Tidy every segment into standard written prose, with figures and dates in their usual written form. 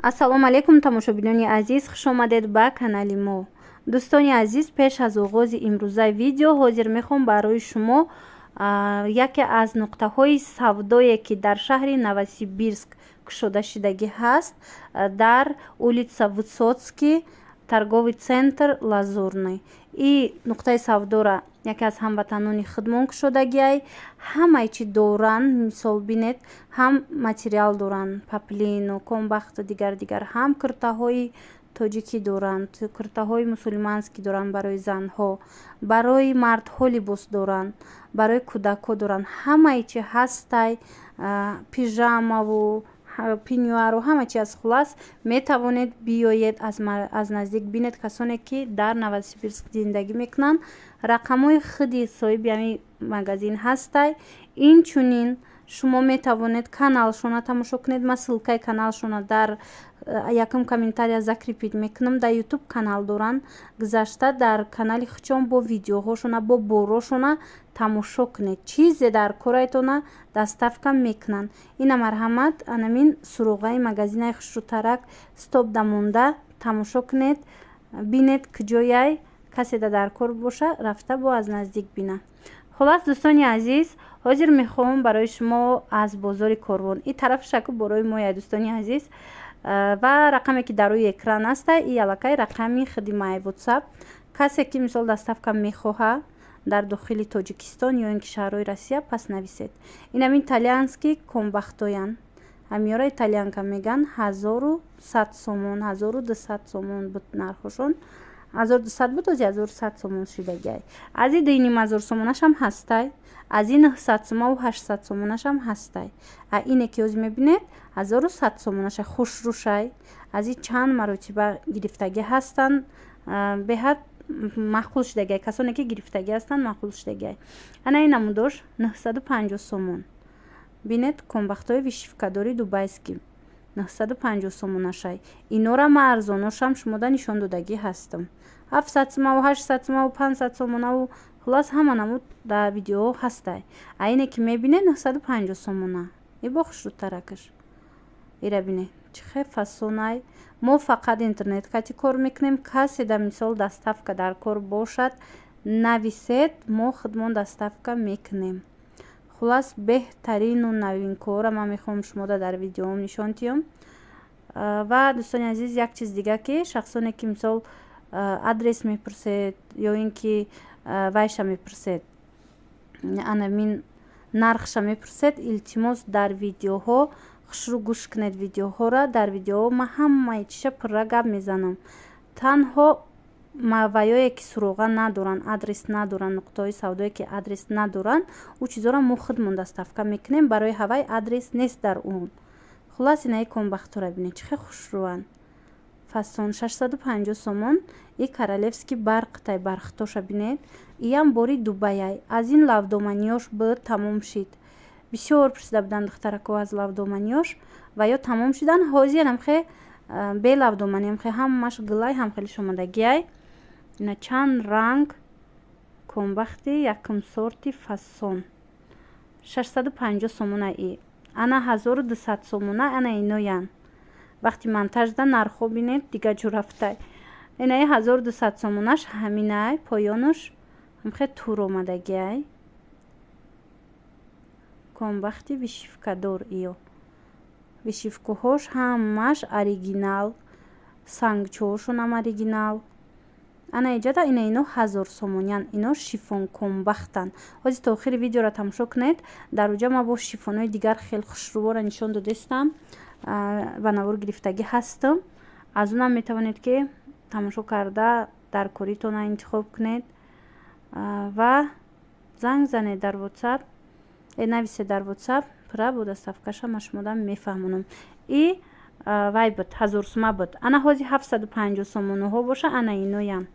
ассалому алайкум тамошобинони азиз, хуш омадед ба канали мо. дӯстони азиз, пеш аз оғози имрӯзаи видео ҳозир мехоҳам барои шумо яке аз нуқтаҳои савдое ки дар шаҳри Новосибирск кушода шудагӣ ҳаст, дар улица Высоцкий, торговый центр Лазурный. И нуқтаи савдора яке аз ҳамватанони худмон кушодагиай. Ҳамаи чи доранд, мисол бинед, ҳам материал доранд, паплину, комбахту дигар ҳам куртаҳои тоҷикӣ доранд, куртаҳои мусулманскӣ доранд барои занҳо, барои мардҳо либос доранд, барои кӯдакҳо доранд. Ҳамаи чи ҳастай, пижамаву пинюару ҳама чи аз хулас метавонед биёед аз наздик бинед касоне ки дар Новосибирск зиндагӣ мекунанд. Рақамҳои худи соҳиби ҳамин магазин ҳастай. Инчунин шумо метавонед каналшона тамошо кунед. Ман ссилкаи каналшона дар якум комментария закрепид мекунам. Дар ютуб канал доранд. Гузашта дар канали хучон бо видеоҳошона, бо борошона тамошо кунед. Чизе дар корайтона доставка мекунанд. Ина марҳамат, анамин суруғаи магазинаи хушрӯтарак стопда монда тамошо кунед, бинед куҷояй каседа дар кор боша, рафта бо аз наздик бина. Хулас дӯстони азиз, ҳозир мехоҳам барои шумо аз бозори Корвон, ин тарафшаку борои моя дӯстони азиз, ва рақаме ки дар рӯи экран аста, ин аллакай рақами худи моя WhatsApp. Касе ки мисол доставка мехоҳад дар дохили Тоҷикистон ё ин кишварҳои Россия, пас нависед. Инам итальянски комбахтоян. Ҳамёра итальянка меган 1100 сомон, 1200 сомон буд нархошон. 1200 буд, ози 1100 сомон шудагиай. Аз ин 2500 сомонашам ҳастай. Аз ин 900 сомон 800 сомонашам ҳастай. А ине ки ози мебинед 1100 сомонаша хушрӯшай. Аз ин чанд маротиба гирифтагӣ ҳастанд. Беҳад маъқул шудагиай. Касоне ки гирифтагӣ ҳастанд маъқул шудагиай. Ана ин намудош 950 сомон. Бинед комбахтои вишивкадори дубайский 950 сомонашай. Инора ма арзоношам шумода нишон додагӣ ҳастам. 700 сомон, 800 сомон, 500 сомон, хулас ҳама намуд дар видео ҳастай. А ине ки мебинед 950 сомона. Ибо хушрӯтаракаш. Ира бинед. Чихе фасонай. Мо фақат интернет кати кор мекунем. Касе да мисол доставка дар кор бошад, нависед, мо худмон доставка мекунем. хулас беҳтарину навинкора ман мехоҳам шумода дар видеоам нишон диҳам. Ва дӯстони азиз, як чиз дига ки шахсоне ки мисол адрес мепурсед ё ин ки вайша мепурсед, анамин нархша мепурсед, илтимос дар видеоҳо хушрӯ гӯш кунед видеоҳора. Дар видеоҳо ман ҳамаи чиша пурра гап мезанам. Танҳо маваёе ки суруға надоранд, адрес надоранд, нуқтаҳои савдое ки адрес надоранд, у чизора мо худмон доставка мекунем. Барои ҳавай адрес нест дар он. хулас инаи комбахтора бинед чихе хушрӯанд. фасон 650 сомон. И королевский барқтай бархтоша бинед. Иям бори дубаяй. Аз ин лавдоманиёш буд тамом шид. Бисёр пурсида буданд духтарако аз лавдоманиёш ва ё тамом шидан. ҳозир ҳамхе бе лавдомани ҳамхе ҳамаш гулай ҳамхели шомадагиай. Ина чанд ранг комбахти якум сорти фасон 650 сомона. И ана 1200 сомона. Ана иноян вақти монтажда нархо бинед дига ҷо рафтай. Инаи 1200 сомонаш ҳаминай поёнуш ҳамхе тур омадагиай. комбахти вишивкадор. иё вишивкуҳош ҳамаш оригинал, сангчоошонам оригинал. ана иҷада ина ино 1000 сомонян. ино шифон комбахтан. ҳозир то охири видеора тамошо кунед. дар уҷа ма бо шифонҳои дигар хел хушрӯвора нишон додастам. ба навор гирифтагӣ ҳастам. аз онам метавонед ки тамошо карда дар коритона интихоб кунед ва занг занед дар WhatsApp, нависед дар WhatsApp. пурра бо доставкаша ма шумода мефаҳмонам. И вай буд 1000 сома буд. ана ҳозир 750 сомоноҳо боша. ана иноян.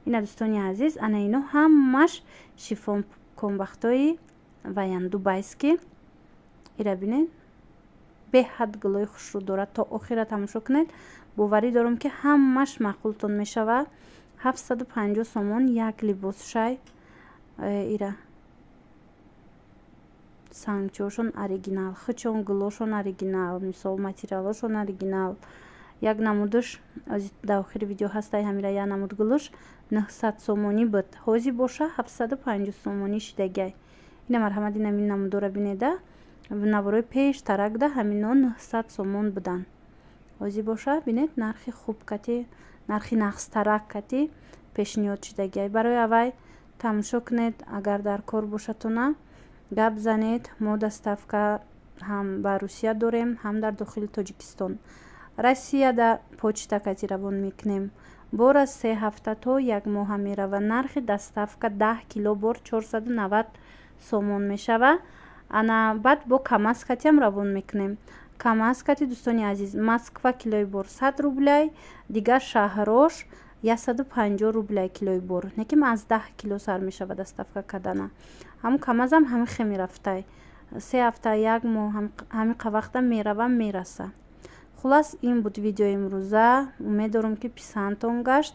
ина дӯстони азиз, ана ино ҳамаш шифон комбахтои ваян дубайский. ира бинед беҳад гулои хушрӯ дорад. то охира тамошо кунед. боварӣ дорам ки ҳамаш маъқултон мешавад. 750 сомон як либосшай. ира сангчоошон оригинал, хучон гулошон оригинал, мисол материалошон оригинал. як намудаш дар охири видео ҳастай ҳамира як намуд гулуш 900 сомонӣ буд. ҳозир боша 750 сомонӣ шидагай. ина марҳамат ин ҳамин намудора бинеда наворои пеш таракда ҳамино 900 сомон будан. ҳозир боша бинед нархи хуб кати нархи нақстарак кати пешниҳод шидагай. барои авай тамошо кунед, агар дар кор бошатона гап занед. мо доставка ҳам ба русия дорем, ҳам дар дохили тоҷикистон. россияда почта кати равон мекунем. бор аз 3 ҳафта то 1 моҳа мерава. нархи доставка 10 кило бор 490 сомон мешава. ана баъд бо камаз катиам равон мекунем. камаз кати дӯстони азиз, москва килои бор 100 рубляй, дигар шаҳрош 150 рубляй килои бор. неким аз 10 кило сар мешава доставка кардана. ҳам камазам ҳами хе мерафтай 3 ҳафта 1 моҳ ҳами қавақта мерава мераса. хулас ин буд видеои имрӯза. умед дорам ки писандтон гашт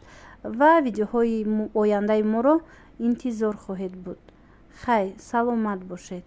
ва видеоҳои ояндаи моро интизор хоҳед буд. хай саломат бошед.